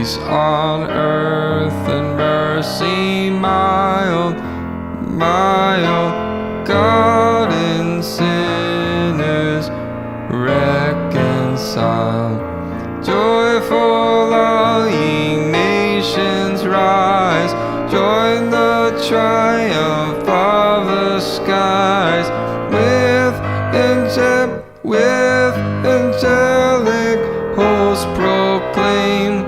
peace on earth and mercy mild, mild. God and sinners reconciled. Joyful all ye nations rise, join the triumph of the skies. With angelic hosts proclaim,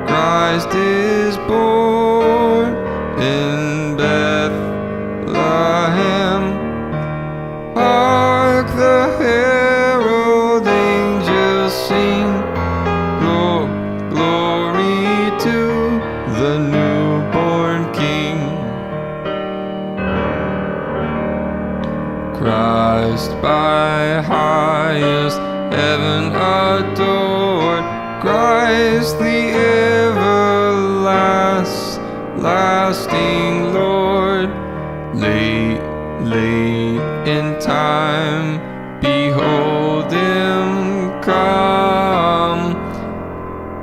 Christ is born in Bethlehem. Hark the herald angels sing, glory to the newborn King. Christ by highest heaven adored, Christ the everlasting Lord. Late in time, behold him come,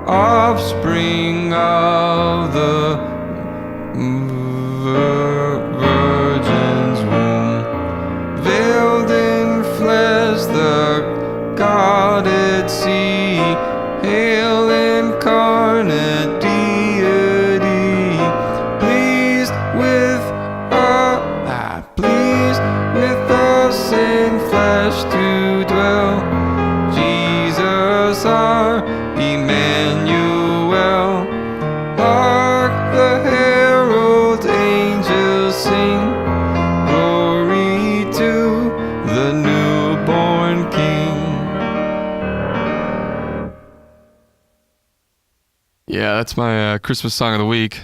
offspring of the Virgin's womb, veiled in flesh, the God at sea, hail incarnate deity, pleased with us in flesh to dwell. Jesus our Emmanuel. Hark the herald angels sing, glory to the newborn King. Yeah, that's my Christmas song of the week.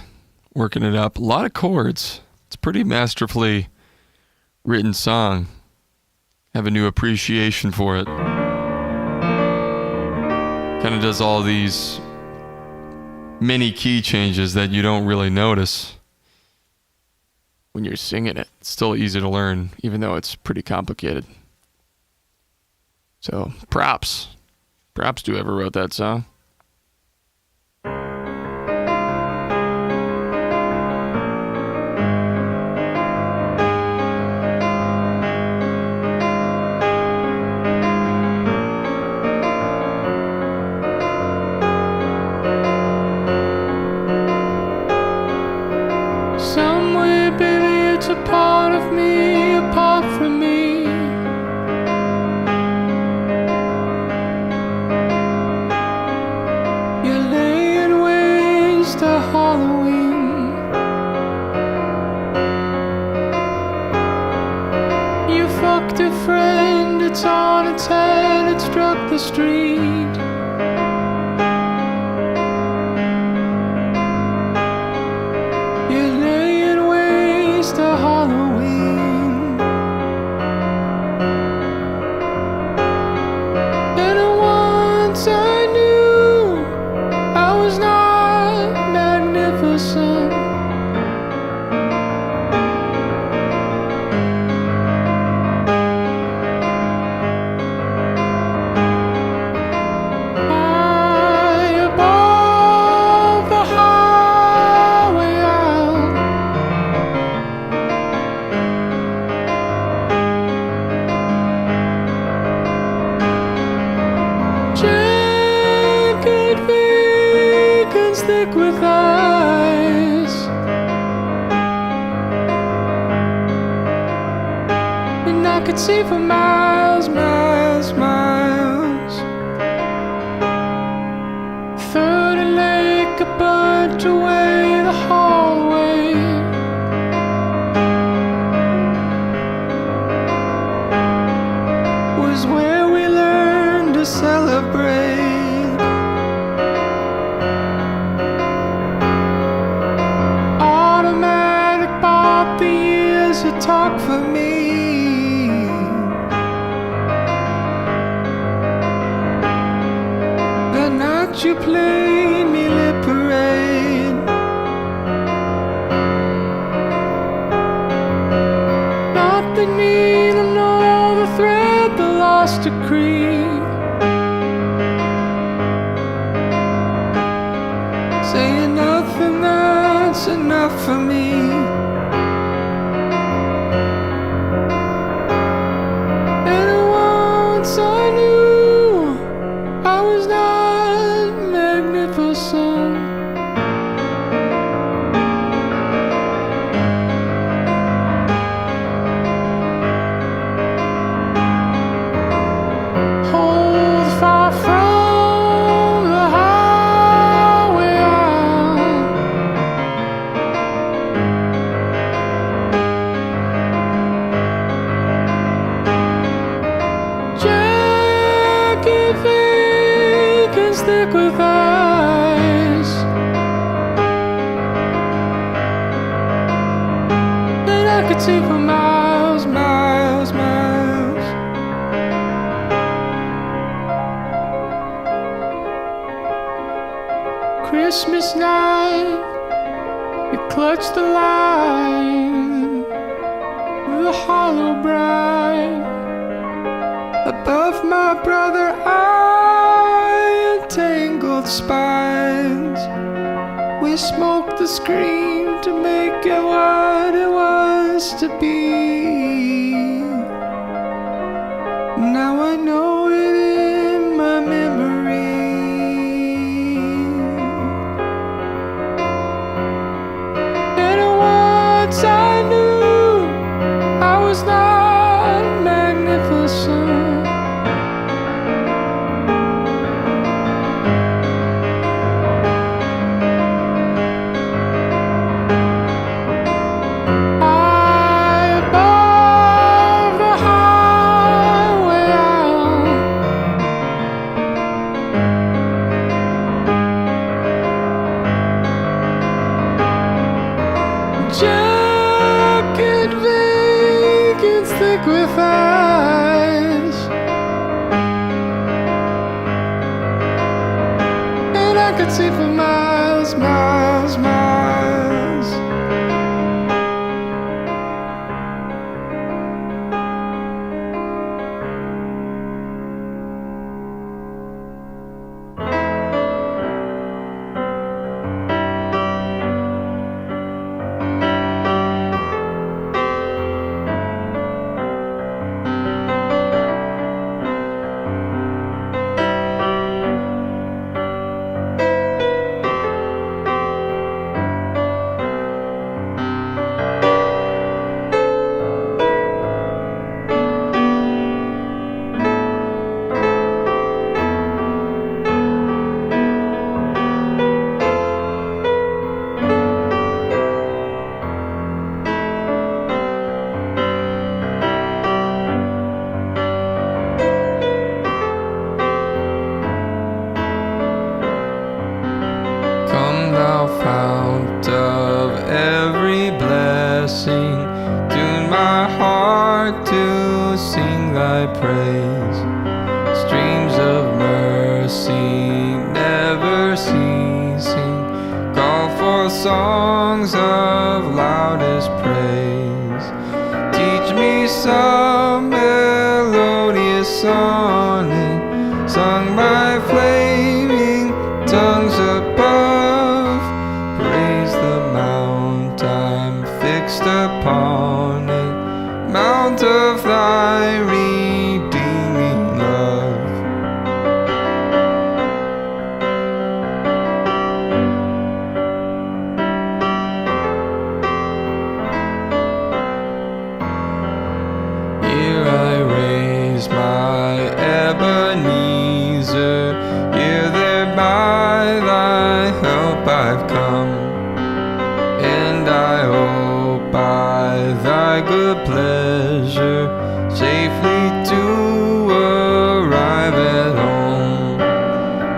Working it up. A lot of chords. It's a pretty masterfully written song. Have a new appreciation for it. Kind of does all these mini key changes that you don't really notice when you're singing it. It's still easy to learn, even though it's pretty complicated. So, props to whoever wrote that song. Somewhere, baby, it's a part of me, apart from me. You're laying waste to Halloween. You fucked a friend, it's on its head, it struck the street. Halloween, and once I knew I was not magnificent. High above the highway out, jacket vegans thick with eyes, and I could see for miles, miles, miles. Third lake, a bunch away, the hallway. Was where we learned to celebrate. Automatic bought the years to talk for me. The night you played me lip parade. Nothing need to know the thread, the lost decree. enough for me. And once I knew I was not magnificent. Hold far from the highway out. Jacket vacants thick with ice, and I could see for miles, miles, miles. Christmas night, you clutched the line with a hollow bride. Above my brother, I entangled spines. We smoked the screen to make it what it was to be. Now I know it in my memory. And once I knew I was not magnificent. High above the highway out. Jacket vacants thick with ice, and I could see for miles, miles, miles. Come thou fount of every blessing, tune my heart to sing thy praise. Streams of mercy never ceasing, call for songs of loudest praise. Teach me some melodious sonnet, sung by flaming tongues above. Praise the mount I'm fixed upon it, mount of thy redeeming love. Here I raise my Ebenezer, here there by thy help I've come, and I hope by thy good pleasure safely to arrive at home.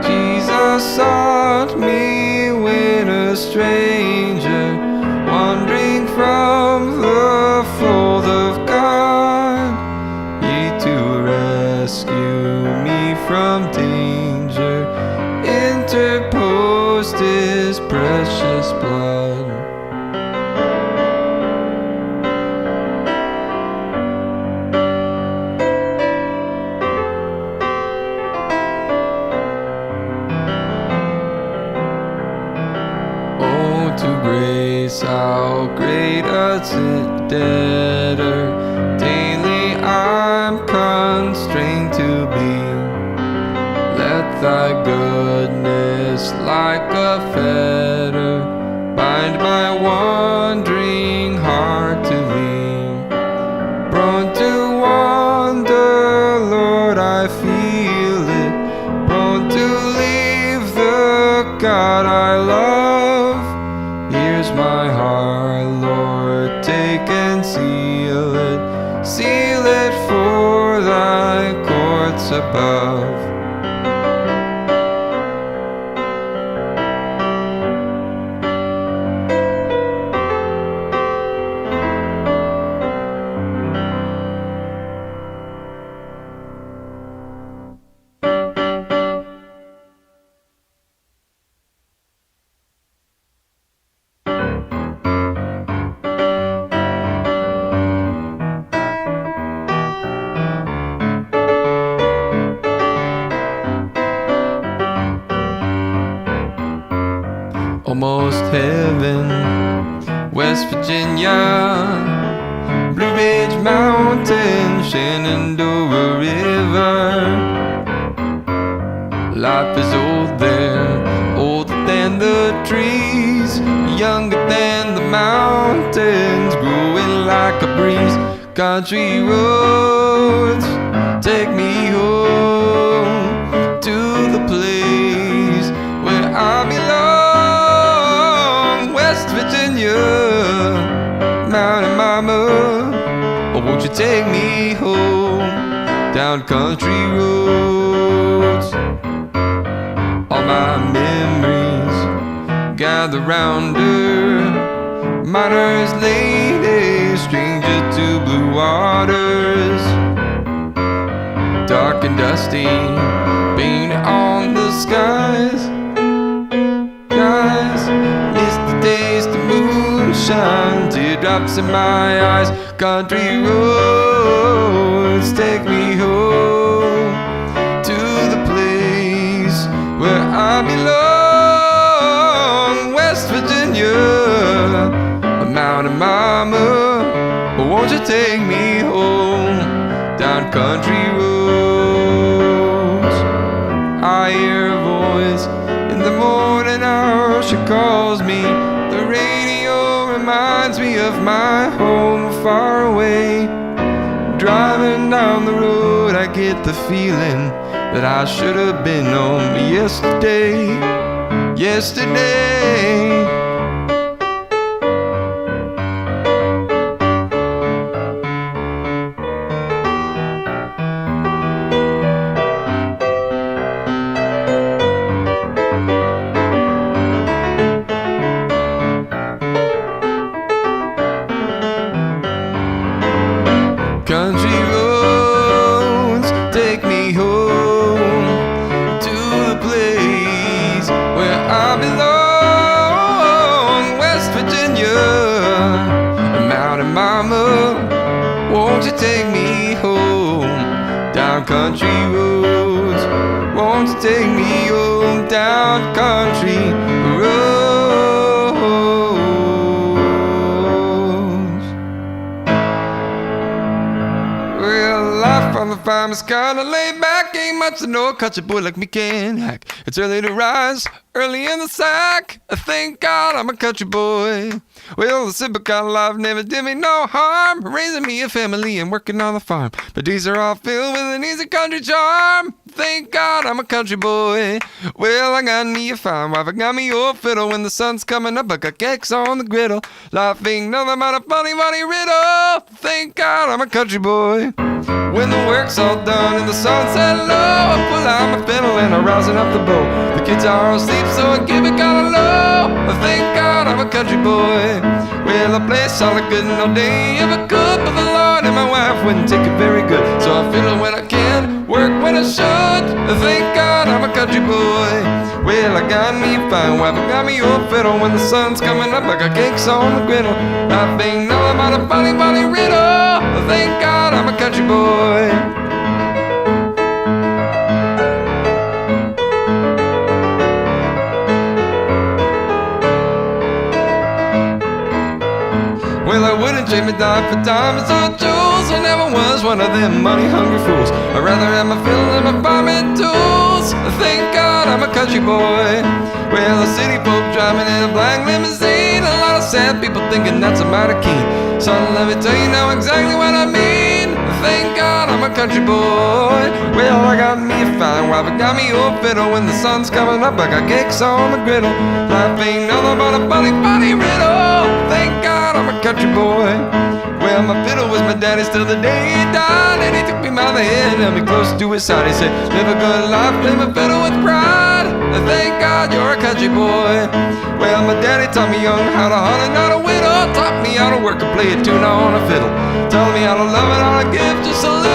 Jesus sought me when a stranger, wandering from the fold of God, ye to rescue me from danger, interposed his precious blood. Oh, to grace grace, how great a debtor daily I'm constrained to be. Let thy goodness like a fetter bind my wandering heart to thee. Prone to wander, Lord, I feel it. Prone to leave the God I love. Here's my heart, Lord, take and seal it. Seal it for thy courts above. Almost heaven, West Virginia, Blue Ridge Mountain, Shenandoah River. Life is old there, older than the trees, younger than the mountains, growing like a breeze. Country roads, take me home to the place where I belong. West Virginia, Mountain Mama, oh, won't you take me home down country roads? All my memories gather round her, miner's lady, stranger to blue waters. Dark and dusty, paint on the skies. Miss the days the moon shines, teardrops in my eyes. Country roads, take me home to the place where I belong. West Virginia, a mountain mama, won't you take me home down country roads? I hear a voice in the morning hour, she calls me. The radio reminds me of my home far away. Driving down the road, I get the feeling that I should have been home yesterday. Yesterday. Country roads, take me home to the place where I belong. West Virginia, Mountain Mama, won't you take me home down country roads? Won't you take me home down country roads? Life on the farm is kinda laid back. Ain't much to know, a country boy like me can hack. It's early to rise, early in the sack. I thank God I'm a country boy. Well, the simple kind of life never did me no harm, raising me a family and working on the farm. But these are all filled with an easy country charm. Thank God I'm a country boy. Well, I got me a fine wife, I got me old fiddle. When the sun's coming up, I got cakes on the griddle. Life ain't nothing but a funny, funny riddle. Thank God I'm a country boy. When the work's all done and the sun's set low, I pull out my fiddle and I rousing up the bow. The kids are all asleep, so I keep it kinda low. Thank God I'm a country boy. Well, I play solid good all day if I could, but the Lord and my wife wouldn't take it very good. So I fiddle when I can, work when I should. Thank God I'm a country boy. Well, I got me a fine wife, I got me old fiddle. When the sun's coming up, I got cakes on the griddle. Life ain't nothing but a funny, funny riddle. Thank God I'm a country boy. Well, I wouldn't trade my dime for diamonds or jewels. I never was one of them money-hungry fools. I'd rather have my fiddle and my farming tools. Thank God I'm a country boy. Well, the city folk driving in a black limousine. A lot of sad people thinking that's a mighty keen. So let me tell you now exactly what I mean. Thank God I'm a country boy. Well, I got me a fine wife, I got me old fiddle. When the sun's coming up, I got cakes on the griddle. Life ain't nothing but a funny, funny riddle. Thank God I'm a country boy. Well, my fiddle was my daddy's till the day he died. And he took me by the hand and held me close to his side. He said, live a good life, play my fiddle with pride. Thank God you're a country boy. Well, my daddy taught me young how to hunt and how to whittle. Taught me how to work and play a tune on a fiddle. Taught me how to love and how to give just a little.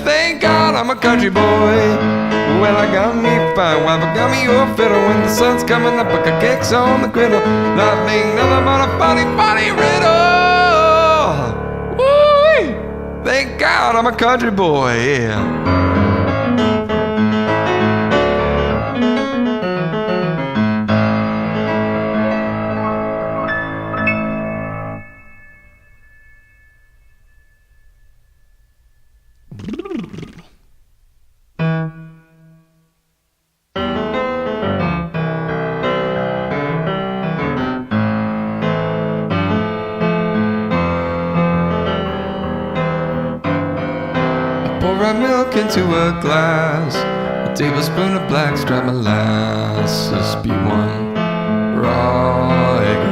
Thank God I'm a country boy. Well, I got me a fine wife, I got me your fiddle. When the sun's coming up, I got cakes on the griddle. Life ain't nothing but a funny, funny riddle. Woo! Thank God I'm a country boy, yeah. Milk into a glass, a tablespoon of blackstrap molasses, be one raw egg,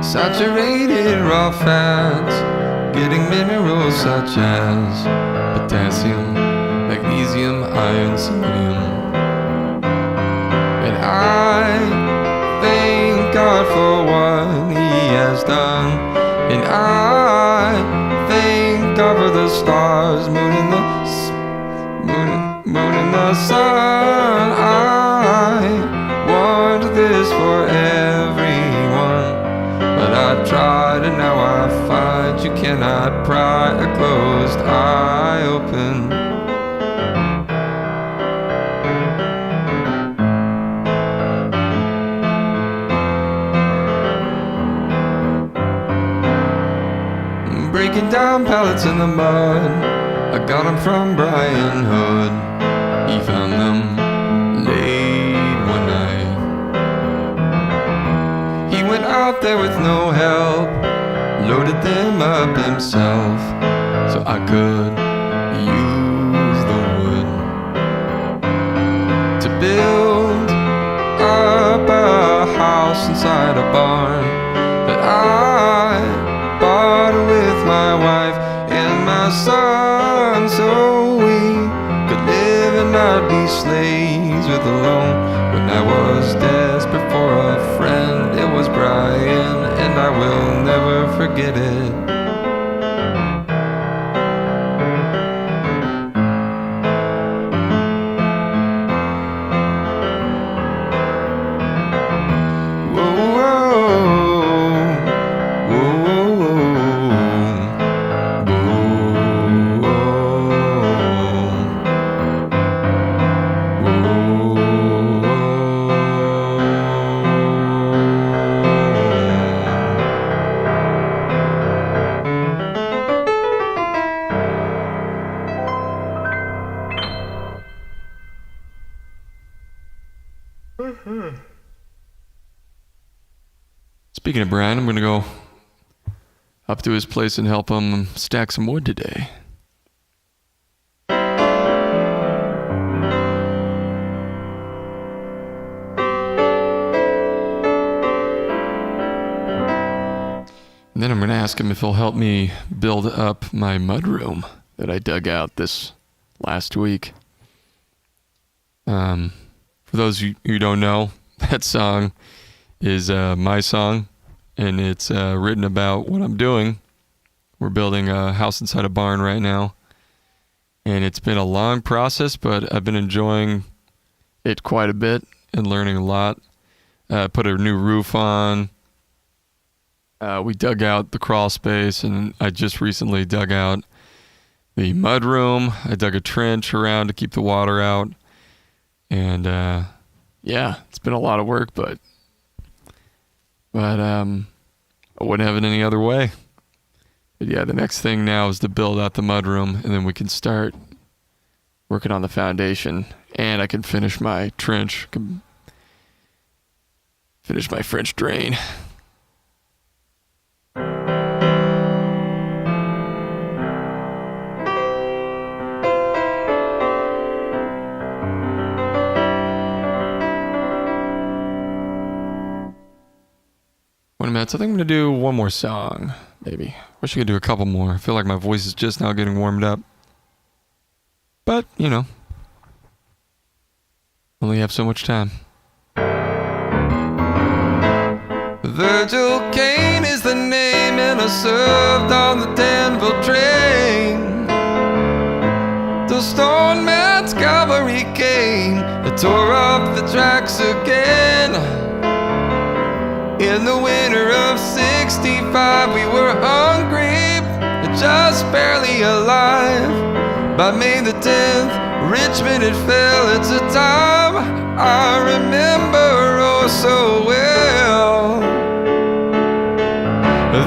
saturated raw fats, getting minerals such as potassium, magnesium, iron, selenium. And I thank God for what He has done, and I cover the stars, moon and the sun. I want this for everyone, but I tried and now I find you cannot pry a closed eye open. Breaking down pallets in the mud, I got them from Brian Hood. He found them late one night. He went out there with no help, loaded them up himself, so I could use the wood to build up a house inside a barn that I bought with my wife and my son, so we could live and not be slaves with alone. When I was desperate for a friend, it was Brian, and I will never forget it. Speaking of Brian, I'm going to go up to his place and help him stack some wood today. And then I'm going to ask him if he'll help me build up my mudroom that I dug out this last week. For those who don't know, that song is my song, and it's written about what I'm doing. We're building a house inside a barn right now, and it's been a long process, but I've been enjoying it quite a bit and learning a lot. Put a new roof on. We dug out the crawl space, and I just recently dug out the mud room. I dug a trench around to keep the water out, and yeah, it's been a lot of work, but But I wouldn't have it any other way. But yeah, the next thing now is to build out the mudroom, and then we can start working on the foundation, and I can finish my trench, finish my French drain. Wait a minute, I think I'm gonna do one more song, maybe. Wish I could do a couple more. I feel like my voice is just now getting warmed up. But, you know, only have so much time. Virgil Kane is the name, and I served on the Danville train. The Stone Man's cavalry came, it tore up the tracks again. In the winter of '65, we were hungry, just barely alive. By May the 10th, Richmond had fell. It's a time I remember oh so well.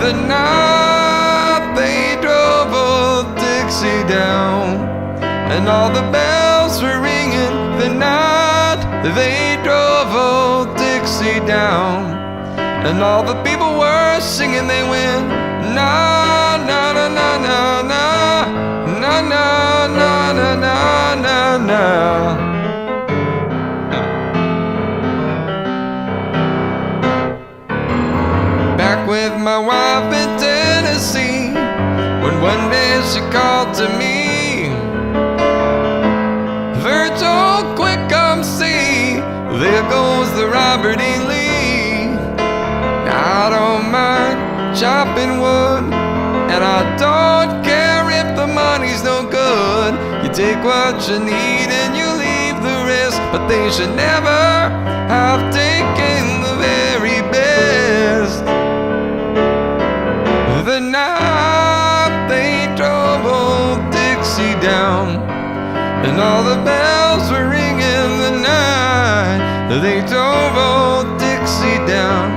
The night they drove old Dixie down, and all the bells were ringing. The night they drove old Dixie down, and all the people were singing. They went na na na na na na na na na na na na. Back with my wife in Tennessee, when one day she called to me, Virgil, quick come see, there goes the Robert E. Lee. I don't mind chopping wood, and I don't care if the money's no good. You take what you need and you leave the rest, but they should never have taken the very best. The night they drove old Dixie down, and all the bells were ringing. The night they drove old Dixie down,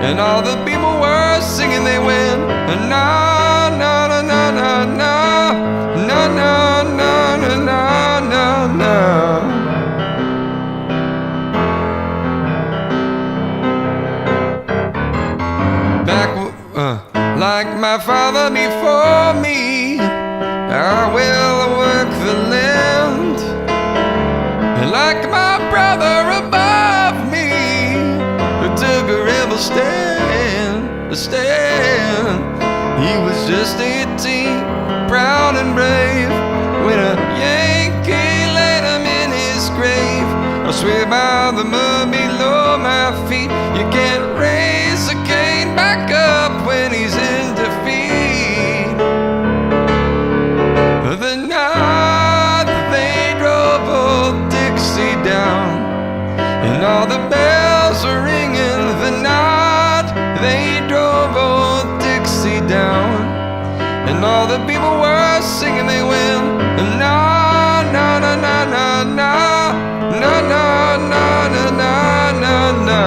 and all the people were singing. They went na na na na na na na na na na na na. Like my father before me, I will work the land, and like my brother above me, who took a rebel stand. He was just 18, proud and brave, when a Yankee laid him in his grave. I swear by the mud below my feet, you can't raise a cane back up when he's in defeat. The night they drove old Dixie down, and all the bells were ringing. The night they drove old Dixie down, and all the people were singing. They went na na na na na na na na na na na na.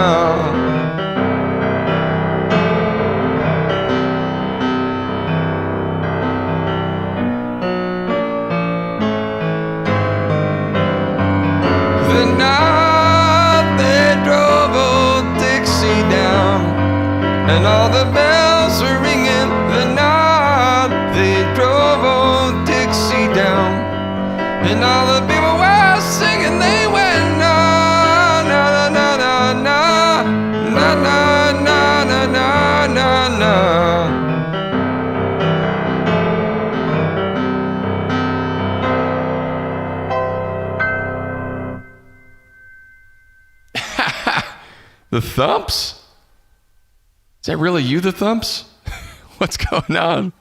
The night they drove old Dixie down, and all the bells were ringing. The night they drove old Dixie down, and all the people were singing. They went na na na na na na na na na na na na. The Thumps? Is that really you, the Thumps? What's going on?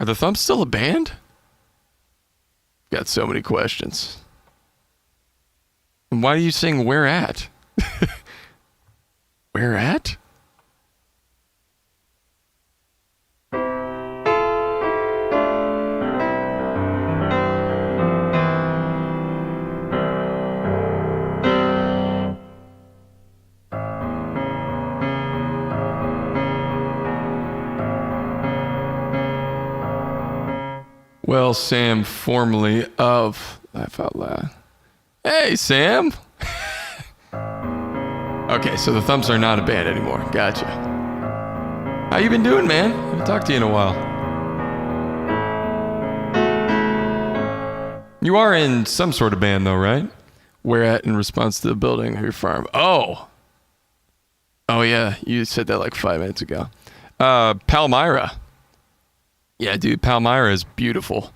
Are the Thumps still a band? Got so many questions. And why do you sing Where At? Where At? Well, Sam, formerly of Laugh Out Loud. Hey, Sam. Okay, so the Thumps are not a band anymore. Gotcha. How you been doing, man? I haven't talked to you in a while. You are in some sort of band, though, right? Where at in response to the building of your farm? Oh, yeah. You said that like 5 minutes ago. Palmyra. Yeah, dude, Palmyra is beautiful.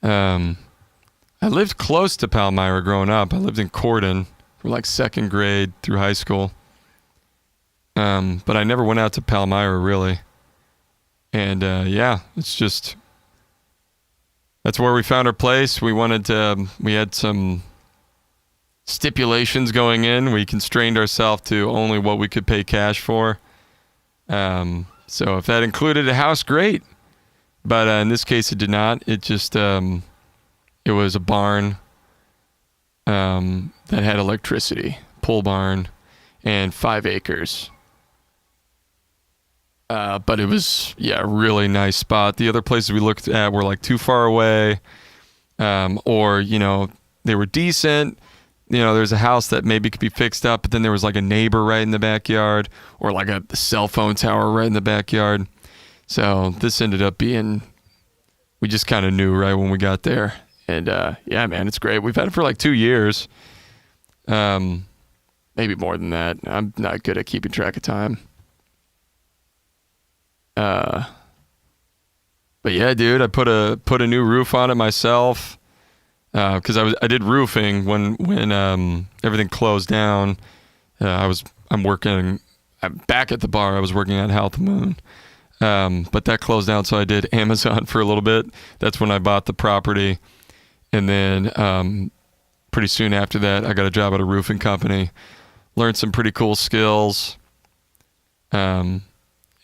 I lived close to Palmyra growing up. I lived in Corden from like 2nd grade through high school. But I never went out to Palmyra really. And yeah, it's just, that's where we found our place. We had some stipulations going in. We constrained ourselves to only what we could pay cash for. So if that included a house, great. But in this case, it did not. It just, it was a barn that had electricity, pole barn, and 5 acres. But it was, a really nice spot. The other places we looked at were like too far away, or, they were decent. There's a house that maybe could be fixed up, but then there was like a neighbor right in the backyard, or like a cell phone tower right in the backyard. So this ended up being, we just kind of knew right when we got there. And yeah, man, it's great. We've had it for like 2 years. Maybe more than that. I'm not good at keeping track of time. But yeah, dude, I put a new roof on it myself. Because I did roofing when everything closed down. I'm back at the bar. I was working at Half Moon, but that closed down. So I did Amazon for a little bit. That's when I bought the property, and then pretty soon after that, I got a job at a roofing company. Learned some pretty cool skills, and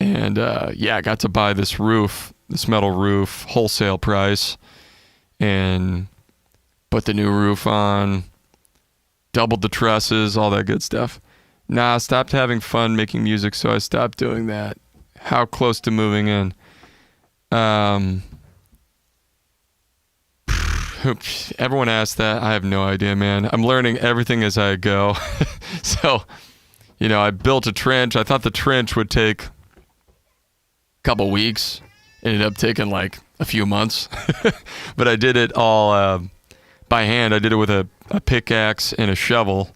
I got to buy this metal roof, wholesale price, and put the new roof on, doubled the trusses, all that good stuff. I stopped having fun making music, so I stopped doing that. How close to moving in? Everyone asks that. I have no idea, man. I'm learning everything as I go. So, I built a trench. I thought the trench would take a couple weeks. Ended up taking like a few months. But I did it all by hand. I did it with a pickaxe and a shovel.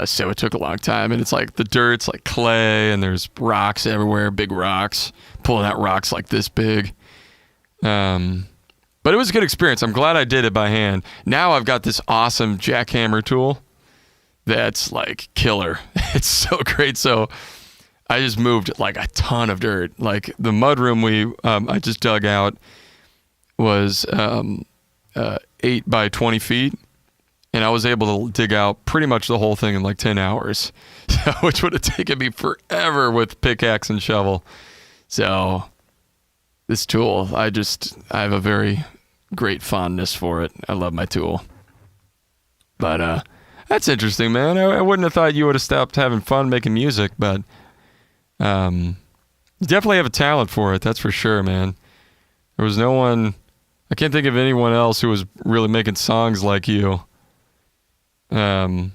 So it took a long time, and it's like the dirt's like clay, and there's rocks everywhere, big rocks, pulling out rocks like this big. But it was a good experience. I'm glad I did it by hand. Now I've got this awesome jackhammer tool that's like killer. It's so great. So I just moved like a ton of dirt. Like the mudroom I just dug out was 8 by 20 feet, and I was able to dig out pretty much the whole thing in like 10 hours, which would have taken me forever with pickaxe and shovel. So this tool, I have a very great fondness for it. I love my tool. But that's interesting, man. I wouldn't have thought you would have stopped having fun making music, but you definitely have a talent for it, that's for sure, man. There was no one, I can't think of anyone else who was really making songs like you. So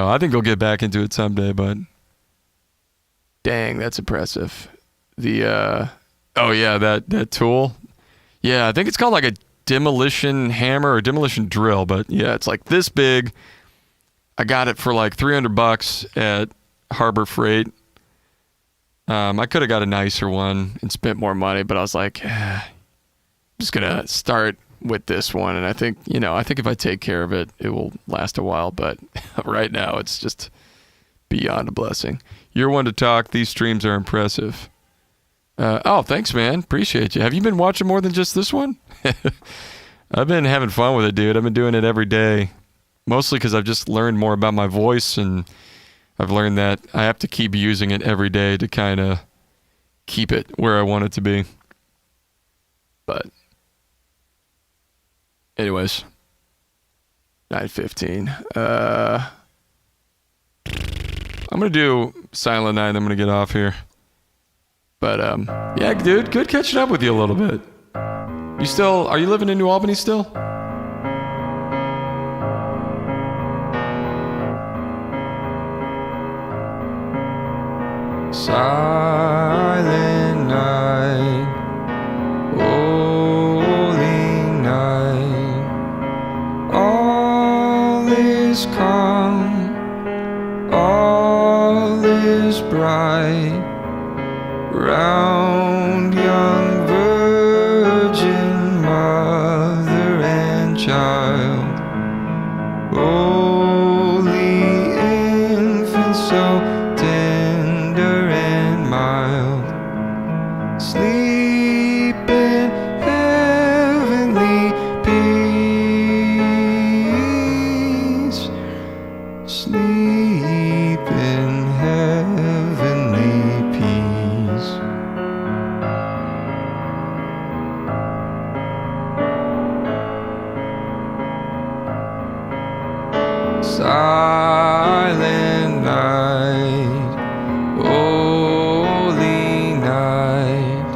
I think you'll get back into it someday, but dang, that's impressive. That tool. Yeah, I think it's called like a demolition hammer or demolition drill, but yeah, it's like this big. I got it for like $300 at Harbor Freight. I could have got a nicer one and spent more money, but I was like, I'm just gonna start with this one, and I think if I take care of it, it will last a while. But right now, it's just beyond a blessing. You're one to talk. These streams are impressive. Oh, thanks, man. Appreciate you. Have you been watching more than just this one? I've been having fun with it, dude. I've been doing it every day, mostly because I've just learned more about my voice, and I've learned that I have to keep using it every day to kind of keep it where I want it to be. But anyways, 9:15. I'm going to do Silent Night. I'm going to get off here. But yeah, dude, good catching up with you a little bit. Are you living in New Albany still? Silent night, holy night, all is calm, all is bright, round young virgin mother and child, holy infant so tender and mild, sleep in heavenly peace, sleep in heavenly peace. Silent night, holy night,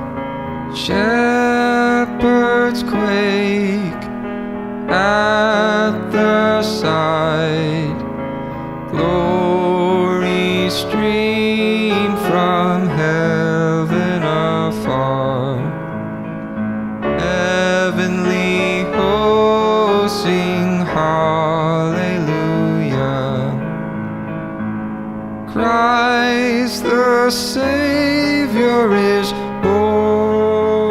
shepherds quake at the sight, glory stream from heaven afar, heavenly hosts sing hallelujah, Christ the Savior is born,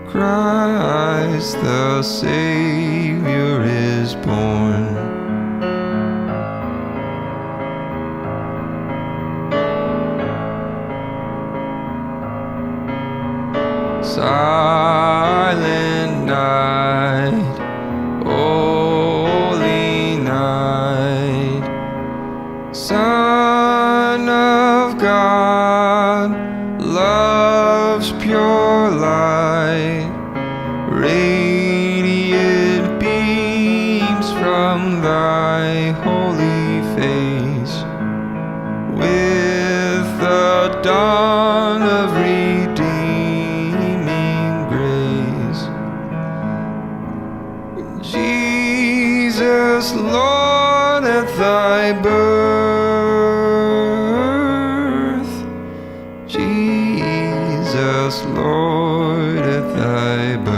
Christ the Savior is born. Silent night, holy night, Son of God, love's pure light, radiant beams from thy holy face, with the dawn of redeeming grace. Jesus, Lord, at thy birth, Jesus, Lord, at thy birth.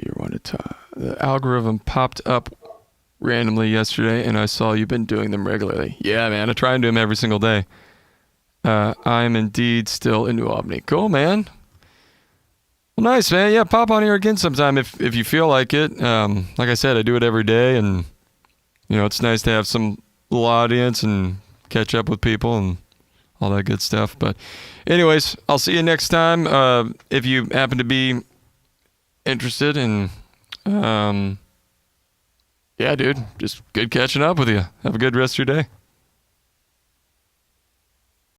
You wanted to. The algorithm popped up randomly yesterday, and I saw you've been doing them regularly. Yeah, man, I try and do them every single day. I'm indeed still in New Albany. Cool, man. Well, nice, man. Yeah, pop on here again sometime if you feel like it. Like I said, I do it every day, and it's nice to have some little audience and catch up with people and all that good stuff. But anyways, I'll see you next time. If you happen to be interested in, yeah, dude, just good catching up with you. Have a good rest of your day.